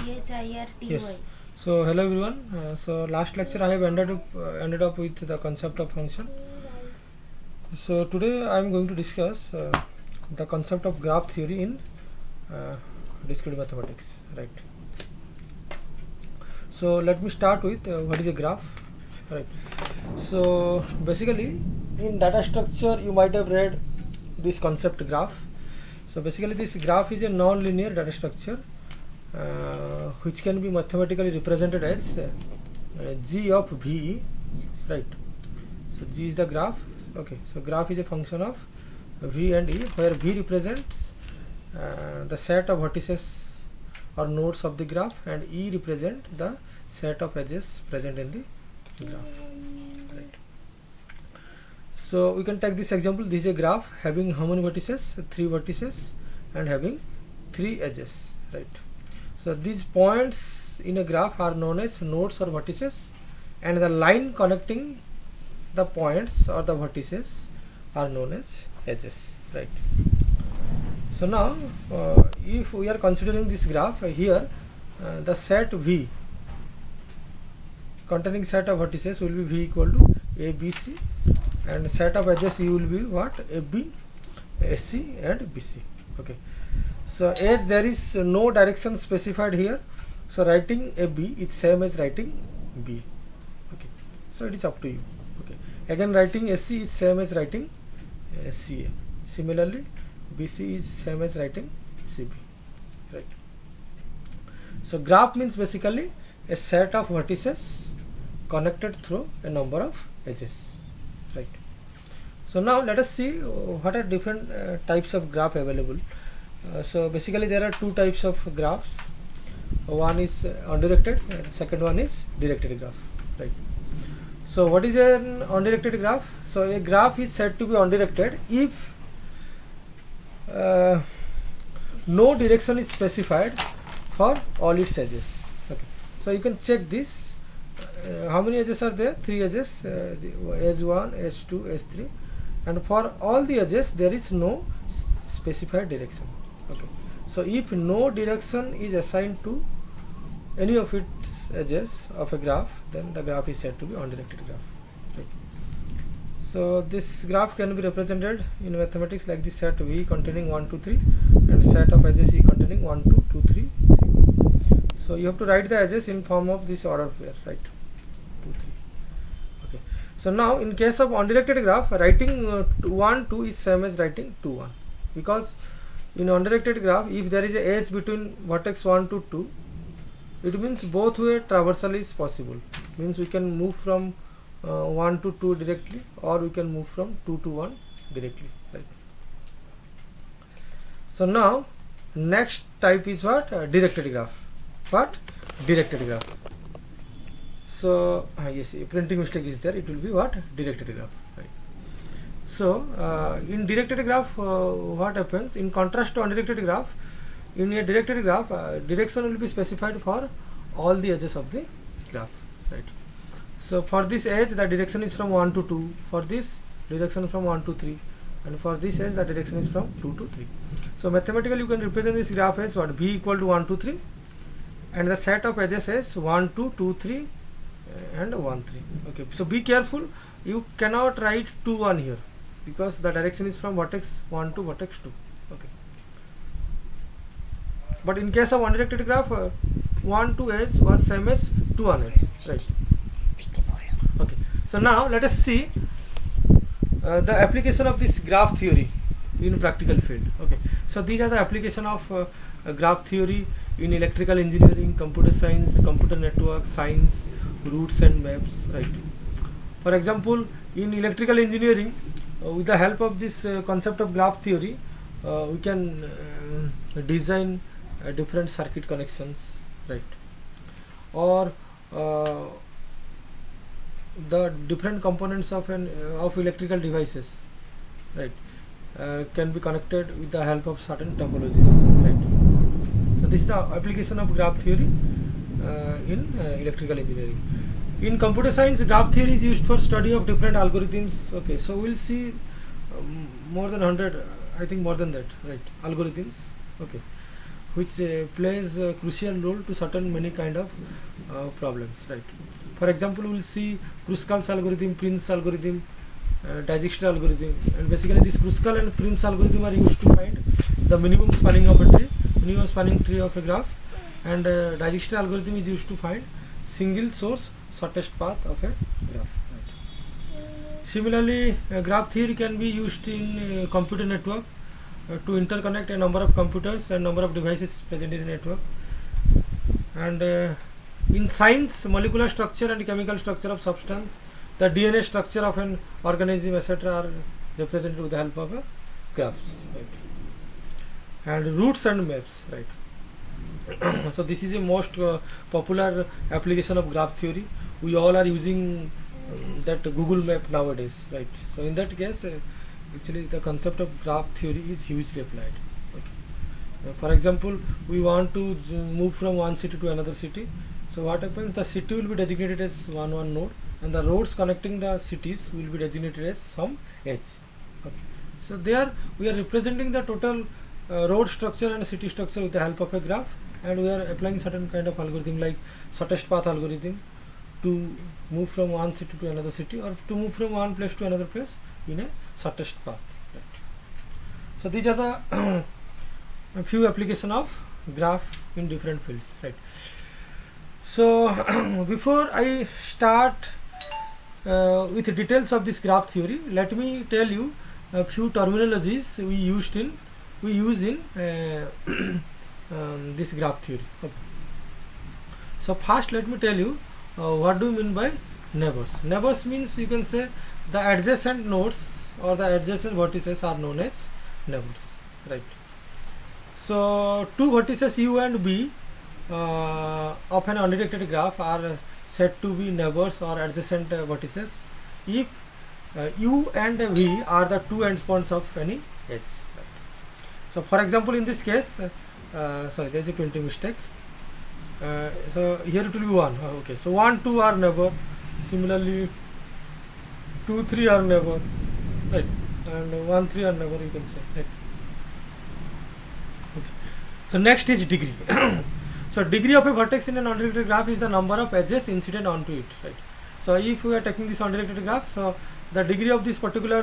Yes. So hello everyone. So last lecture I have ended up with the concept of function. So today I am going to discuss the concept of graph theory in discrete mathematics. Right. So let me start with what is a graph. Right. So basically in data structure you might have read this concept graph. So basically this graph is a non-linear data structure which can be mathematically represented as g of v, right? So g is the graph. Okay, so graph is a function of v and e, where v represents the set of vertices or nodes of the graph, and e represent the set of edges present in the graph, right? So we can take this example. This is a graph having how many vertices? 3 vertices and having 3 edges, right? So these points in a graph are known as nodes or vertices, and the line connecting the points or the vertices are known as edges, right? So now if we are considering this graph here, the set V containing set of vertices will be V equal to ABC, and set of edges E will be what? AB, AC and BC. Okay. So as there is no direction specified here, so writing AB is same as writing B. Okay. So it is up to you. Okay. Again writing AC is same as writing CA. Similarly BC is same as writing CB. Right. So graph means basically a set of vertices connected through a number of edges. Right. So now let us see what are different types of graph available. So basically there are two types of graphs. One is undirected and second one is directed graph, right? So what is an undirected graph? So a graph is said to be undirected if no direction is specified for all its edges. Okay. So you can check this. How many edges are there? 3 edges, edge 1, edge 2, edge 3, and for all the edges there is no specified direction. Okay. So if no direction is assigned to any of its edges of a graph, then the graph is said to be undirected graph. Right. So this graph can be represented in mathematics like this: set V containing 1, 2, 3, and set of edges E containing 1, 2, 2, 3, 3, 1. So you have to write the edges in form of this order pair, right? 2, 3. Okay. So now in case of undirected graph, writing 1, 2 is same as writing 2, 1, because in undirected graph, if there is a edge between vertex 1 to 2, it means both way traversal is possible. Means we can move from 1 to 2 directly, or we can move from 2 to 1 directly, right? So now next type is what? Directed graph. What? Directed graph. So yes, a printing mistake is there. It will be what? Directed graph. Right. So in directed graph, what happens? In contrast to undirected graph, in a directed graph, direction will be specified for all the edges of the graph, right? So for this edge, the direction is from 1 to 2. For this, direction from 1 to 3, and for this edge, the direction is from 2 to 3. So mathematically, you can represent this graph as what? V equal to 1 to 3, and the set of edges is 1, 2, 2, 3, and 1, 3. Okay. So be careful. You cannot write 2, 1 here, because the direction is from vertex 1 to vertex 2. Okay. But in case of undirected graph, 1 to edge was same as 2 1 edge, right? Okay. So now let us see the application of this graph theory in practical field. Okay. So these are the application of graph theory in electrical engineering, computer science, computer network science, routes and maps, right? For example, in electrical engineering, with the help of this concept of graph theory, we can design different circuit connections, right? Or the different components of electrical devices, right, can be connected with the help of certain topologies, right? So this is the application of graph theory in electrical engineering. In computer science, graph theory is used for study of different algorithms. Okay, so we'll see more than 100, I think more than that, right, algorithms, okay, which plays a crucial role to certain many kind of problems, right? For example, we will see Kruskal's algorithm, Prince algorithm, Dijkstra algorithm, and basically this Kruskal and Prince algorithm are used to find the minimum spanning of a tree, minimum spanning tree of a graph, and Dijkstra algorithm is used to find single source shortest path of a graph. Right. Similarly, graph theory can be used in computer network to interconnect a number of computers and number of devices present in a network. And in science, molecular structure and chemical structure of substance, the DNA structure of an organism, etc., are represented with the help of graphs, right? And routes and maps, right? So this is a most popular application of graph theory. We all are using that Google Map nowadays, right? So in that case, actually the concept of graph theory is hugely applied. Okay. For example, we want to move from one city to another city. So what happens? The city will be designated as one node, and the roads connecting the cities will be designated as some edge. Okay. So there we are representing the total road structure and city structure with the help of a graph, and we are applying certain kind of algorithm like shortest path algorithm to move from one city to another city, or to move from one place to another place in a shortest path. Right. So these are the a few application of graph in different fields, right? So before I start with the details of this graph theory, let me tell you a few terminologies we use in this graph theory. Okay. So first, let me tell you what do you mean by neighbors. Neighbors means, you can say, the adjacent nodes or the adjacent vertices are known as neighbors, right? So two vertices U and B of an undirected graph are said to be neighbors or adjacent vertices if U and V are the two endpoints of any edge. Right. So for example, in this case, sorry, there is a printing mistake. So here it will be 1. Okay, so 1, 2 are neighbor. Similarly, 2, 3 are neighbor, right? And 1, 3 are neighbor, you can say, right? Okay. So next is degree. So degree of a vertex in an undirected graph is the number of edges incident onto it, right? So if we are taking this undirected graph, so the degree of this particular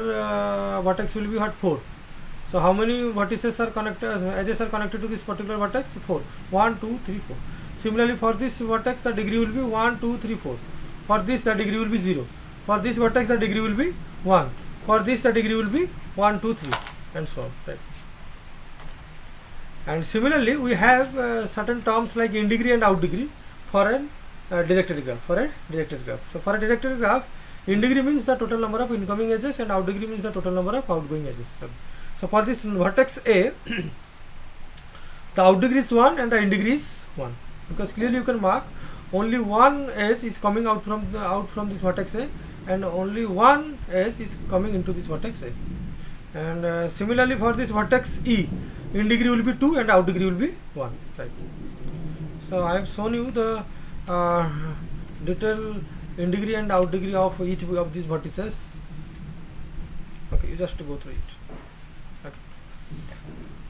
vertex will be what? 4. So how many vertices are connected, edges are connected to this particular vertex? 4. 1, 2, 3, 4. Similarly, for this vertex, the degree will be 1, 2, 3, 4. For this, the degree will be 0. For this vertex, the degree will be 1. For this, the degree will be 1, 2, 3, and so on, right? And similarly, we have certain terms like in degree and out degree for a directed graph. So for a directed graph, in degree means the total number of incoming edges, and out degree means the total number of outgoing edges. So for this vertex A, the out degree is 1 and the in degree is 1, because clearly you can mark only one edge is coming out from this vertex A, and only one edge is coming into this vertex A. And similarly for this vertex E, in degree will be 2 and out degree will be 1, right? So I have shown you the detailed in degree and out degree of each of these vertices. Okay, you just go through it. Okay.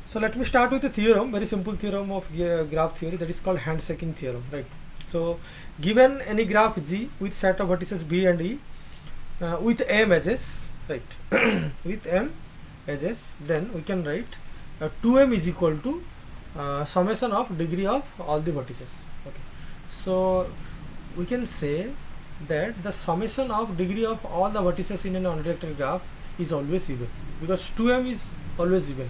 So let me start with a theorem, very simple theorem of graph theory, that is called handshaking theorem, right? So given any graph G with set of vertices B and E with M edges, right? With M edges, then we can write 2m is equal to summation of degree of all the vertices. Okay, so we can say that the summation of degree of all the vertices in an undirected graph is always even, because 2m is always even.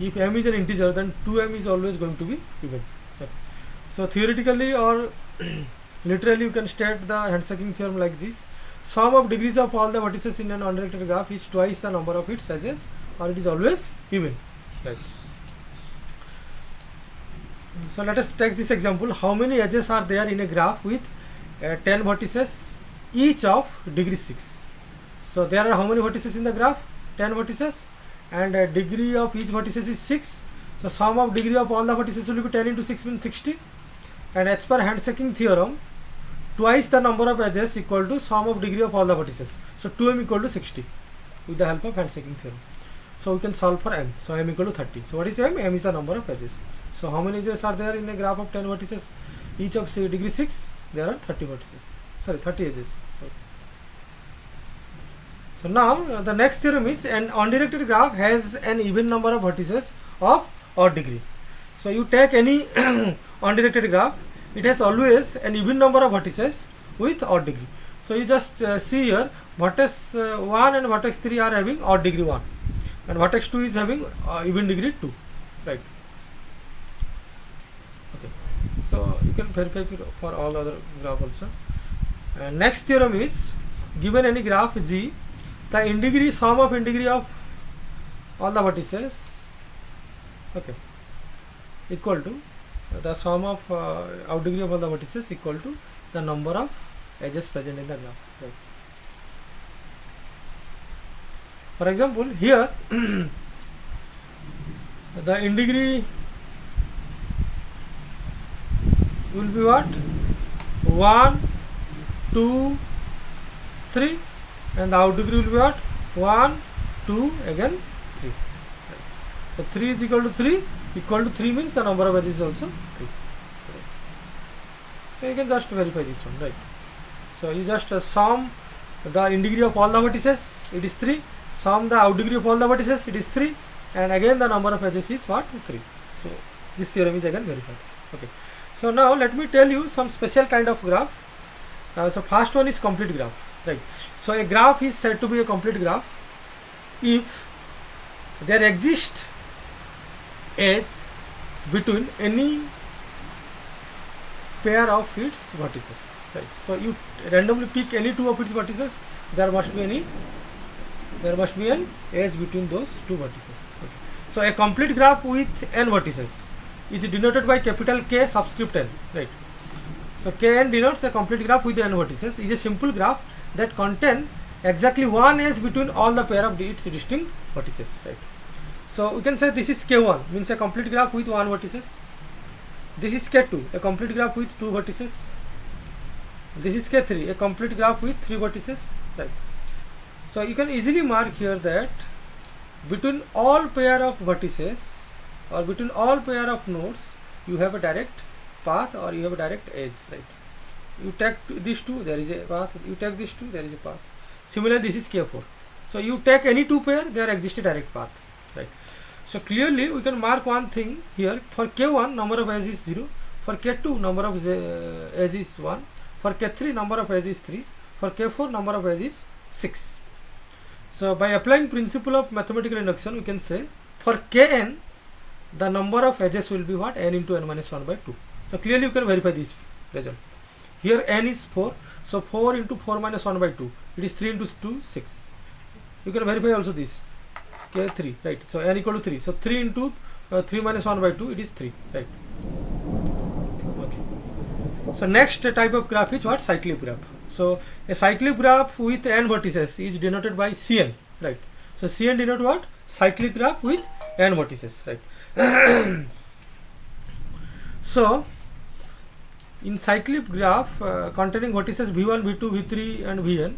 If m is an integer, then 2m is always going to be even. Okay. So theoretically or literally, you can state the handshaking theorem like this: sum of degrees of all the vertices in an undirected graph is twice the number of its edges, or it is always even. Right. So let us take this example. How many edges are there in a graph with 10 vertices, each of degree 6? So there are how many vertices in the graph? 10 vertices, and degree of each vertices is 6. So sum of degree of all the vertices will be 10 into 6 means 60. And as per handshaking theorem, twice the number of edges equal to sum of degree of all the vertices. So 2m equal to 60 with the help of handshaking theorem. So we can solve for m. So m equal to 30. So what is m? M is the number of edges. So how many edges are there in a graph of 10 vertices? Each of say degree 6, there are 30 vertices. Sorry, 30 edges. Right. So now the next theorem is an undirected graph has an even number of vertices of odd degree. So you take any undirected graph, it has always an even number of vertices with odd degree. So you just see here vertex 1 and vertex 3 are having odd degree 1 and vertex 2 is having even degree 2, right? Okay, so you can verify for all other graph also. And next theorem is, given any graph G, the integrity sum of integrity of all the vertices, okay, equal to the sum of out degree of all the vertices equal to the number of edges present in the graph. Right. For example, here the integrity will be what? 1, 2, 3, and the out degree will be what? 1, 2, again 3. Right. So 3 is equal to 3. Equal to 3 means the number of edges is also 3. Right. So you can just verify this one, right? So you just sum the integrity of all the vertices, it is 3. Sum the out degree of all the vertices, it is 3. And again the number of edges is what? 3. So this theorem is again verified. Okay. So now let me tell you some special kind of graph. So first one is complete graph, right? So a graph is said to be a complete graph if there exist edge between any pair of its vertices. Right. So you randomly pick any two of its vertices. There must be an edge between those two vertices. Okay. So a complete graph with n vertices is denoted by capital K subscript n. Right. So Kn denotes a complete graph with n vertices. Is a simple graph that contain exactly one edge between all the pair of its distinct vertices. Right. So we can say this is K1, means a complete graph with one vertices. This is K2, a complete graph with two vertices. This is K3, a complete graph with 3 vertices. Right. So you can easily mark here that between all pair of vertices or between all pair of nodes, you have a direct path or you have a direct edge. Right. You take these two, there is a path. You take these two, there is a path. Similarly, this is K4. So you take any two pair, there exists a direct path. Right. So clearly we can mark one thing here. For K1, number of edges is 0. For K2, number of edges is 1. For K3, number of edges is 3. For K4, number of edges is 6. So by applying principle of mathematical induction, we can say for Kn, the number of edges will be what? N into n minus 1 by 2. So clearly you can verify this result. Here n is 4. So 4 into 4 minus 1 by 2. It is 3 into 2, 6. You can verify also this. K3, right? So n equal to 3. So 3 into 3 minus 1 by 2, it is 3, right? Okay. So next type of graph is what? Cyclic graph. So a cyclic graph with n vertices is denoted by Cn, right? So Cn denote what? Cyclic graph with n vertices, right? So in cyclic graph containing vertices v1, v2, v3 and vn,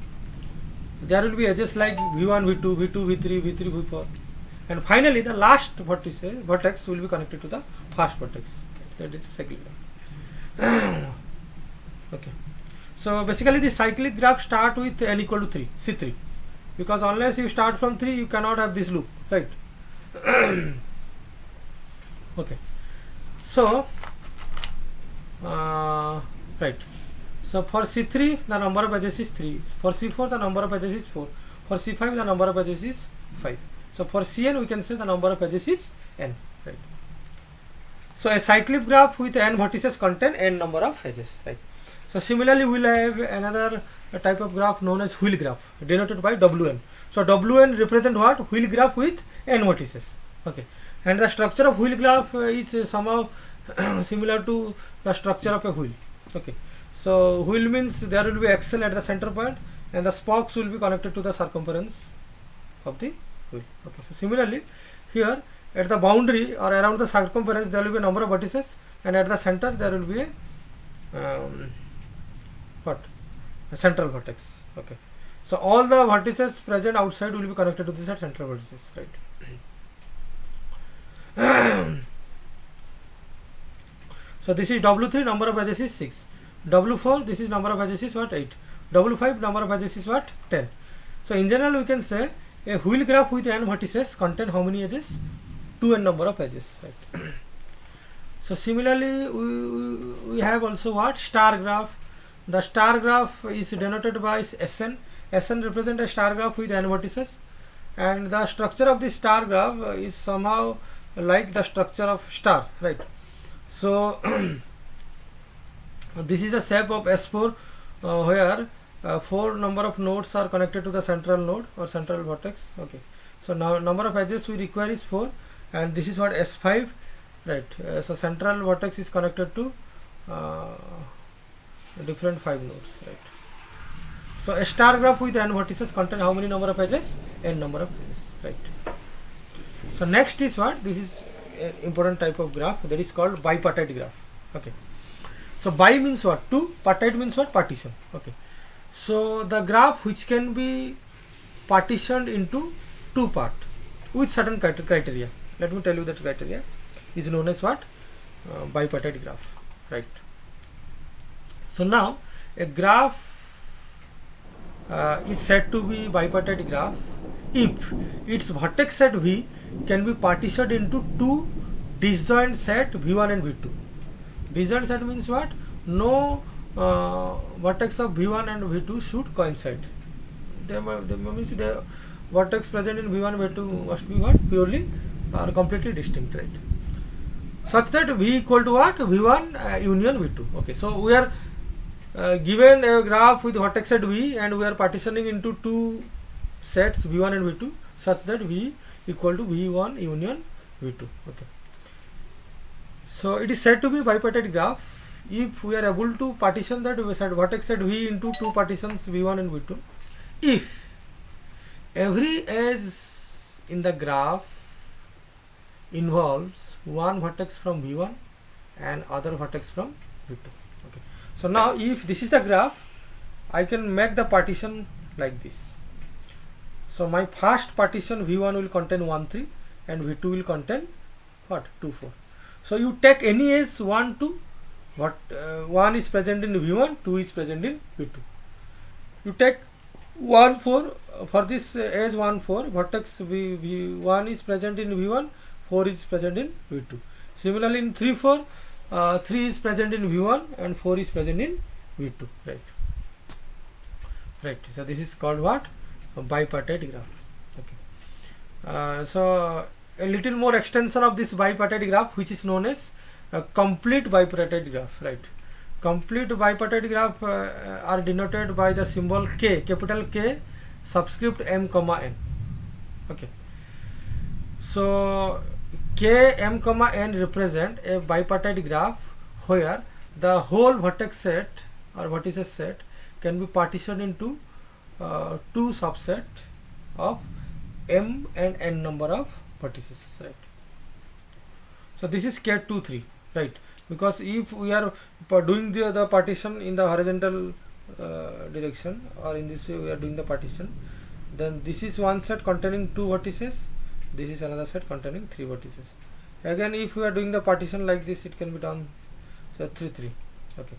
there will be edges like v1, v2, v2, v3, v3, v4, and finally the last vertex will be connected to the first vertex. That is a cyclic graph. Okay. So basically the cyclic graph start with n equal to 3, C3, because unless you start from 3, you cannot have this loop, right? Okay. So right. So for C3 the number of edges is 3. For C4 the number of edges is 4. For C5 the number of edges is 5. So for Cn we can say the number of edges is n. Right. So a cyclic graph with n vertices contain n number of edges. Right. So similarly we will have another type of graph known as wheel graph denoted by Wn. So Wn represent what? Wheel graph with n vertices. Okay. And the structure of wheel graph is somehow similar to the structure of a wheel. Okay. So wheel means there will be axle at the center point and the spokes will be connected to the circumference of the wheel. Okay. So similarly here at the boundary or around the circumference there will be a number of vertices, and at the center there will be a central vertex. Okay. So all the vertices present outside will be connected to this central vertices, right? So this is W3, number of edges is 6. W4, this is number of edges is what, 8. W5, number of edges is what, 10. So in general we can say a wheel graph with n vertices contain how many edges? 2n number of edges, right? So similarly we have also what, star graph. The star graph is denoted by Sn. Sn represents a star graph with n vertices, and the structure of the star graph is somehow like the structure of star, right? So this is a shape of S4 where 4 number of nodes are connected to the central node or central vertex. Okay, so now number of edges we require is 4, and this is what, S5, right? So central vertex is connected to different 5 nodes, right? So a star graph with n vertices contain how many number of edges? N number of edges, right? So next is what, this is an important type of graph, that is called bipartite graph. Okay, so bi means what, 2, partite means what, partition. Okay, so the graph which can be partitioned into 2 parts with certain criteria. Let me tell you that criteria is known as what, bipartite graph, right? So now a graph is said to be bipartite graph if its vertex set V can be partitioned into 2 disjoint set V1 and V2. Disjoint set means what? No vertex of V1 and V2 should coincide. They means the vertex present in V1 and V2 must be what? Purely or completely distinct, right? Such that V equal to what? V1 union V2. Okay, so we are given a graph with vertex set V and we are partitioning into 2 sets V1 and V2 such that V equal to V1 union V2. Okay, so it is said to be bipartite graph if we are able to partition that vertex set V into 2 partitions V1 and V2 if every edge in the graph involves one vertex from V1 and other vertex from V2. Okay, so now if this is the graph, I can make the partition like this. So my first partition V1 will contain 1, 3 and V2 will contain what, 2, 4. So you take any edge 1, 2, what 1 is present in V1, 2 is present in V2. You take 1, 4 for this edge 1, 4, vertex V1 is present in V1, 4 is present in V2. Similarly in 3, 4, 3 is present in V1 and 4 is present in V2, right? Right. So this is called what? A bipartite graph. Okay. So a little more extension of this bipartite graph, which is known as a complete bipartite graph, right? Complete bipartite graph are denoted by the symbol K, capital K, subscript M comma N. Okay. So K, M comma N represent a bipartite graph where the whole vertex set or vertices set can be partitioned into 2 subset of M and N number of vertices, right? So this is K2, 3, right? Because if we are doing the partition in the horizontal direction, or in this way we are doing the partition, then this is one set containing 2 vertices, this is another set containing 3 vertices. Again, if we are doing the partition like this, it can be done, so 3, 3. Okay,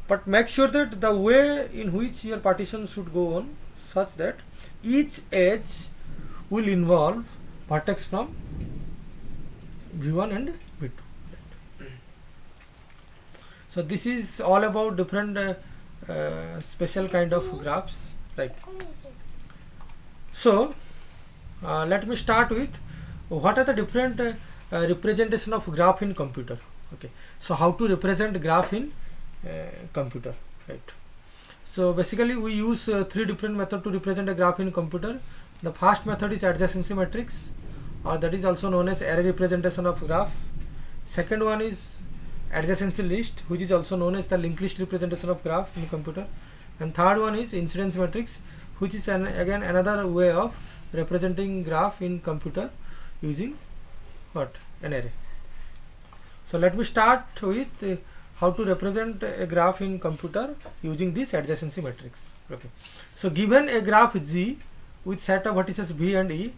but make sure that the way in which your partition should go on such that each edge will involve vertex from V1 and V2. Right. So this is all about different special kind of graphs, right? So let me start with what are the different representation of graph in computer. Okay, so how to represent graph in computer, right? So basically we use 3 different methods to represent a graph in computer. The first method is adjacency matrix, or that is also known as array representation of graph. Second one is adjacency list, which is also known as the linked list representation of graph in computer. And third one is incidence matrix, which is again another way of representing graph in computer using what, an array. So let me start with how to represent a graph in computer using this adjacency matrix. Okay, so given a graph G with set of vertices V and E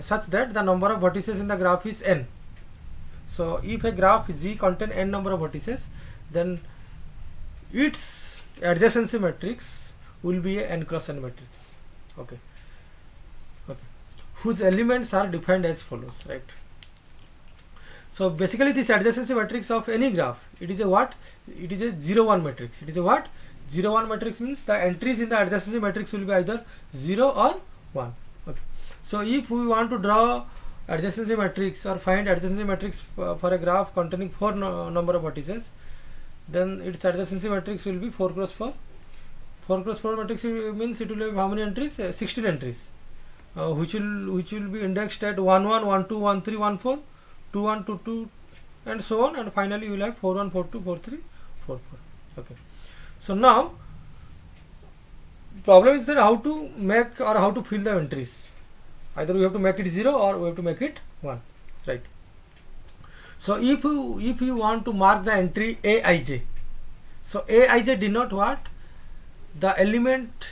such that the number of vertices in the graph is n, So if a graph G contain n number of vertices, then its adjacency matrix will be a n cross n matrix. Okay. Okay. Whose elements are defined as follows, right? So basically this adjacency matrix of any graph, it is a what? It is a 0-1 matrix. It is a what? 0-1 matrix means the entries in the adjacency matrix will be either 0 or 1. Okay. So if we want to draw adjacency matrix or find adjacency matrix for a graph containing 4 number of vertices, then its adjacency matrix will be 4 cross 4. 4 cross 4 matrix means it will have how many entries? 16 entries, which will be indexed at 1 1 1 2 1 3 1 4 2 1 2 2 and so on, and finally you will have 4 1 4 2 4 3 4 4. Okay. So now problem is that how to make or how to fill the entries. Either we have to make it 0 or we have to make it 1, right? So if you want to mark the entry Aij, so Aij denote what? The element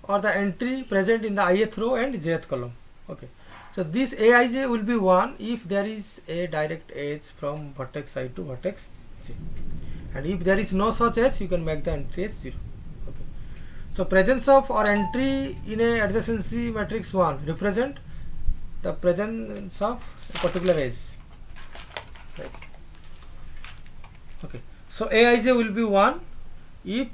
or the entry present in the ith row and jth column. Okay. So this Aij will be 1 if there is a direct edge from vertex I to vertex j, and if there is no such edge, you can make the entry as 0. Okay. So presence of or entry in a adjacency matrix 1 represent the presence of a particular edge, right? Okay. So Aij will be 1 if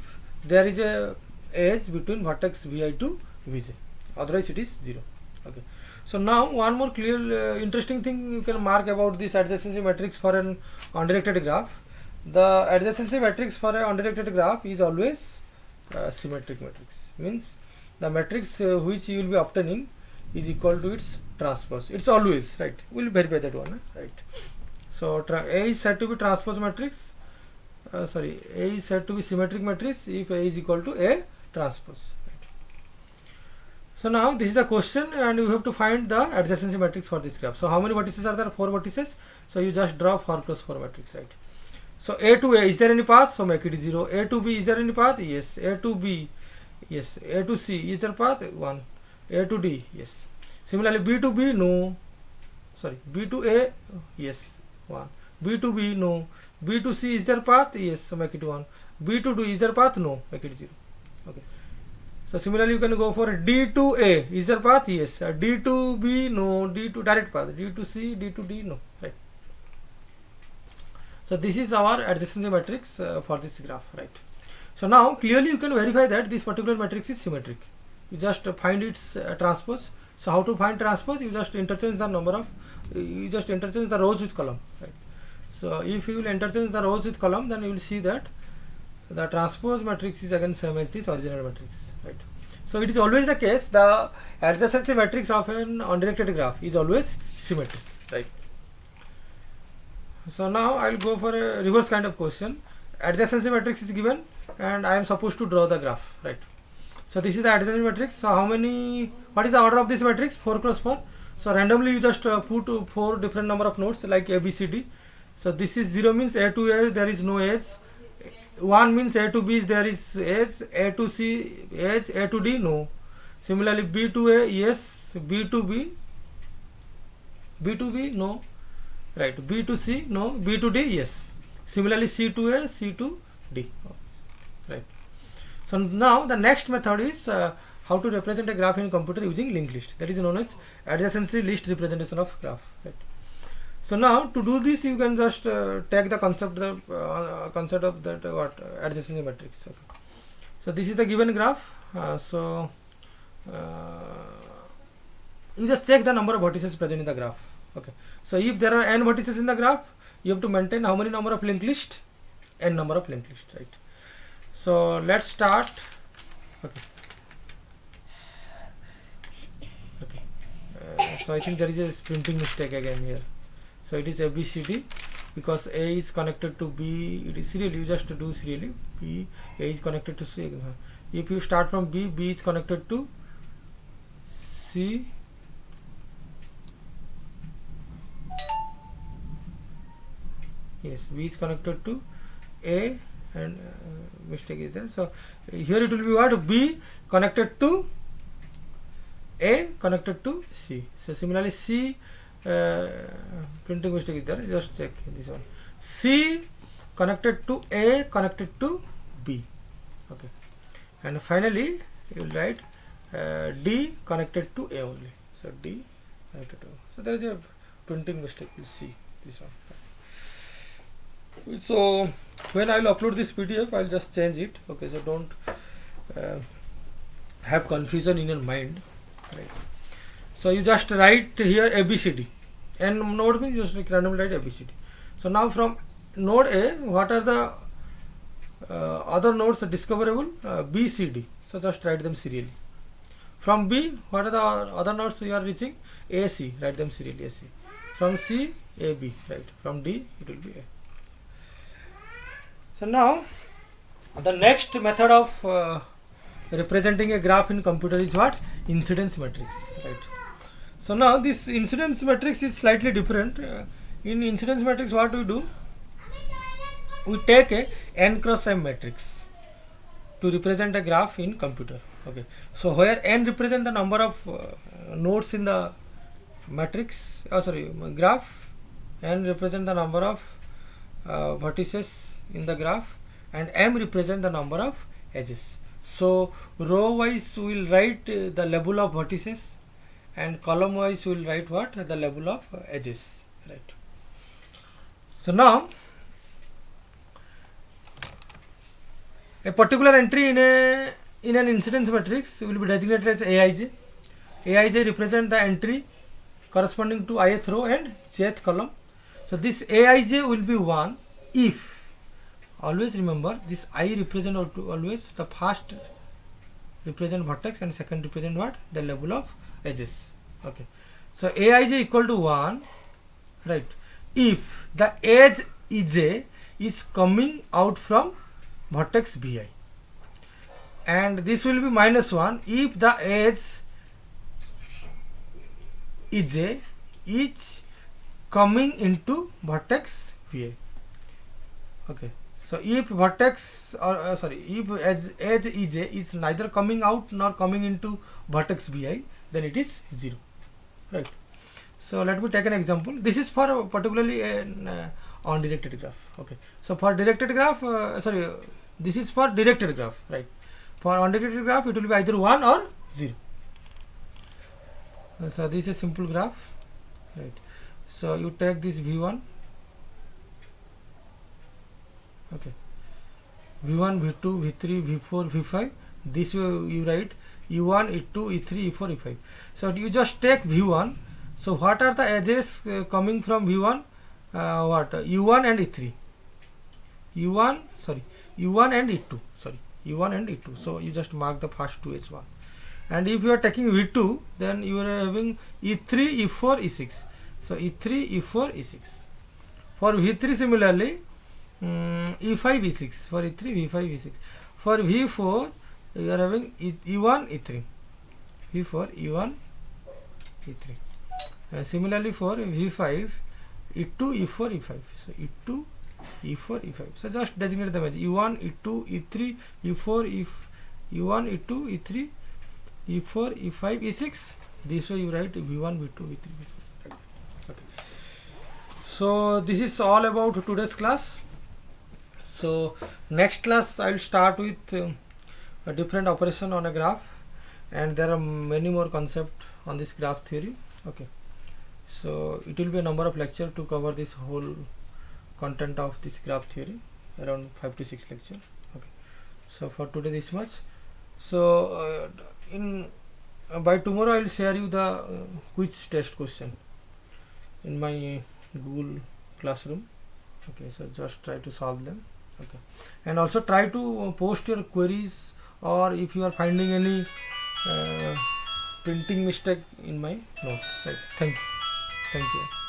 there is a edge between vertex Vi to Vj, otherwise it is 0. Okay. So now one more clear interesting thing you can mark about this adjacency matrix for an undirected graph. The adjacency matrix for an undirected graph is always symmetric matrix, means the matrix which you will be obtaining is equal to its transpose. It's always, right? We'll verify that one, right? So A is said to be transpose matrix, A is said to be symmetric matrix if A is equal to A transpose. So now this is the question, and you have to find the adjacency matrix for this graph. So how many vertices are there? 4 vertices. So you just draw 4 cross 4 matrix, right? So A to A, is there any path? So make it 0. A to B, is there any path? Yes. A to B, yes. A to C, is there path? 1. A to D, yes. Similarly B to B, no. Sorry, B to A, yes, 1. B to B, no. B to C, is there path? Yes. So make it 1. B to D, is there path? No. Make it 0. Okay. So similarly you can go for D to A, is there path? Yes. D to B, no. D to direct path. D to C, D to D, no. Right. So this is our adjacency matrix for this graph, right? So now clearly you can verify that this particular matrix is symmetric. You just find its transpose. So how to find transpose? You just interchange the rows with column, right? So if you will interchange the rows with column, then you will see that the transpose matrix is again same as this original matrix, right? So it is always the case, the adjacency matrix of an undirected graph is always symmetric, right? So now I will go for a reverse kind of question. Adjacency matrix is given and I am supposed to draw the graph, right? So this is the adjacency matrix. So what is the order of this matrix? 4 cross 4. So randomly you just put 4 different number of nodes like A, B, C, D. So this is 0 means A to A there is no edge. 1 means A to B there is edge. A to C edge. A to D no. Similarly B to A yes. B to B no. Right. B to C no. B to D yes. Similarly C to A, C to D. Right. So now the next method is how to represent a graph in computer using linked list. That is known as adjacency list representation of graph. Right. So now to do this, you can just take the concept of that adjacency matrix. Okay. So this is the given graph. You just check the number of vertices present in the graph. Okay. So if there are n vertices in the graph, you have to maintain how many number of linked list? N number of linked list, right? So let's start. Okay. So I think there is a printing mistake again here. So it is ABCD because A is connected to B. It is serially. You just do serially. B, A is connected to C. If you start from B, B is connected to C. Yes, B is connected to A, and mistake is there. So here it will be what? B connected to A connected to C. So similarly C printing mistake is there, just check this one. C connected to A connected to B. Okay, and finally you will write D connected to A only. So D connected to A. So there is a printing mistake. You see this one. So when I will upload this PDF, I will just change it. Okay, so don't have confusion in your mind. Right. So you just write here ABCD, and node means just randomly write ABCD. So now from node A, what are the other nodes discoverable? B, C, D. So just write them serially. From B, what are the other nodes you are reaching? A, C. Write them serially. A, C. From C, A, B. Right. From D, it will be A. So now the next method of representing a graph in computer is what? Incidence matrix. Right. So now this incidence matrix is slightly different. In incidence matrix, what we do? We take a n cross m matrix to represent a graph in computer. Okay. So where n represent the number of nodes in the matrix, graph, n represent the number of vertices in the graph, and m represent the number of edges. So row wise we will write the level of vertices, and column wise we will write what? The level of edges. Right. So now a particular entry in an incidence matrix will be designated as Aij. Aij represent the entry corresponding to ith row and jth column. So this Aij will be 1 if, always remember, this I represent always the first represent vertex and second represent what? The level of edges. Okay. So Aij equal to 1, right, if the edge Ej is coming out from vertex Vi, and this will be -1 if the edge Ej is coming into vertex Vi. Okay. So if vertex if edge Ej is neither coming out nor coming into vertex Vi, then it is 0. Right. So let me take an example. This is for particularly an undirected graph. Okay. So for directed graph, this is for directed graph. Right. For undirected graph, it will be either 1 or 0. So this is a simple graph. Right. So you take this V1. Okay. V1, V2, V3, V4, V5. This way you write E1, E2, E3, E4, E5. So you just take V1. So what are the edges coming from V1? U1 and E3. U1 and E2. U1 and E2. So you just mark the first two as 1. And if you are taking V2, then you are having E3, E4, E6. So E3, E4, E6. For V3 similarly, E5, E6. For E3, V5, E6. For V4, you are having E1, E3. V4, E1, E3. Similarly for V5, E2, E4, E5. So E2, E4, E5. So just designate them as E1, E2, E3, E4, E1, E2, E3, E4, E5, E6. This way you write V1, V2, V3, V4. Okay. So this is all about today's class. So next class I will start with a different operation on a graph, and there are many more concepts on this graph theory. Okay. So it will be a number of lectures to cover this whole content of this graph theory, around 5 to 6 lectures. Okay. So for today this much. So by tomorrow I will share you the quiz test question in my Google Classroom. Okay. So just try to solve them. Okay. And also try to post your queries, or if you are finding any printing mistake in my note. Right. Thank you.